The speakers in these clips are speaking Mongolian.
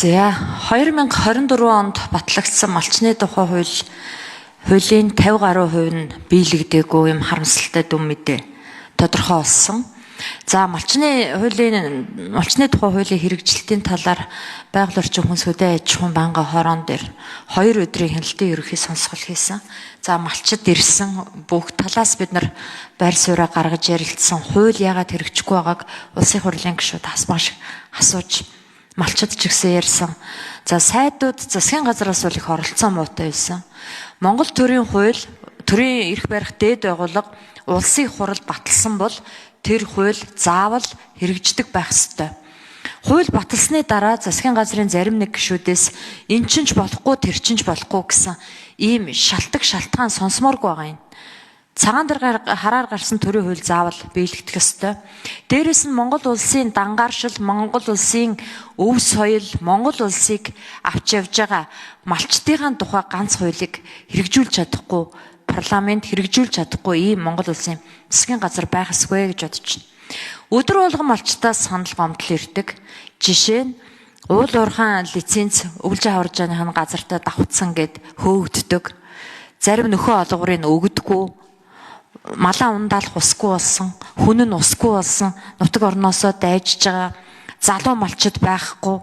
За 2024 онд батлагдсан малчны тухай хуулийн 50 гаруй хувь нь биелэгдээгүй юм харамсалтай дүн мэдээ тодорхой болсон. За малчны тухай хуулийн хэрэгжилтийн талаар байгаль орчин хүн сүдэн аж ахуйн байнгын хороон дээр 2 өдрийн хяналтын ерөнхий сонсгол хийсэн. За малчид ирсэн бүх талаас бид нар байр сууриа гаргаж ярилцсан. Хууль яагаад хэрэгжихгүй байгааг улсын хурлын гишүүд маш асууж малчид ч гэсэн ярьсан. За сайдууд засгийн газраас бол их оролцоо муутай байсан. Монгол төрийн хууль, төрийн эрх барих дээд байгууллага улсын хурал баталсан бол тэр хууль заавал хэрэгждэг байх ёстой. Хууль баталсны дараа засгийн газрын зарим нэг гишүүдээс эн чинь ч болохгүй, тэр чинь ч болохгүй гэсэн ийм шалтгаан сонсомооргүй байгаа юм. Цагаан дээр хараар гарсан төрийн хууль заавал биелэгдэх ёстой. Дээрээс нь Монгол улсын дангааршил, Монгол улсын өв соёл, Монгол улсыг авч явж байгаа малчдын тухай ганц хуулийг хэрэгжүүлж чадахгүй, парламент хэрэгжүүлж чадахгүй ийм Монгол улсын засгийн газар байх ёсгүй гэж бодож байна. Өдөр болгон малчтаас санал гомдол ирдэг. Жишээ нь уул уурхайн лиценз өвлжин хаваржааныхын газартаа давхцсан гэд хөөгддөг. Зарим нөхөө олгорыг өгдөггүй. Малаа ундаалах усгүй болсон, хүн нь усгүй болсон, нутаг орноосоо дайжж байгаа, залуу малчид байхгүй.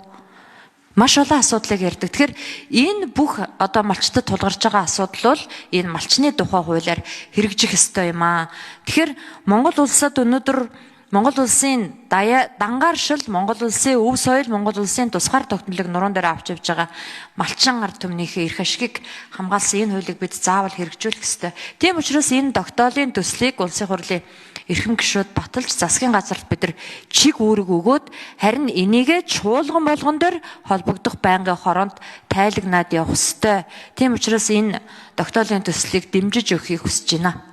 Маш олон асуудлыг ярьдаг. Тэгэхээр энэ бүх одоо малчдад тулгарч байгаа асуудал бол энэ малчны тухай хуулиар хэрэгжих ёстой юм аа. Тэгэхээр Монгол улсад өнөөдөр Монгол улсын дангааршил, Монгол улсын өв соёл, Монгол улсын тусгаар тогтнолыг нуруунд дээр авч явж байгаа малчин ард түмнийхээ эрх ашигыг хамгаалсан энэ хуулийг бид заавал хэрэгжүүлэх ёстой. Тийм учраас энэ тогтоолын төслийг улсын хурлын эрхэм гишүүд баталж засгийн газарт бид нар чиг үүрэг өгөөд харин энийгээ чуулган болгон дээр холбогдох байнгын хороонд тайлагнаад явах ёстой. Тийм учраас энэ тогтоолын төслийг дэмжиж өгөхийг хүсэж байна.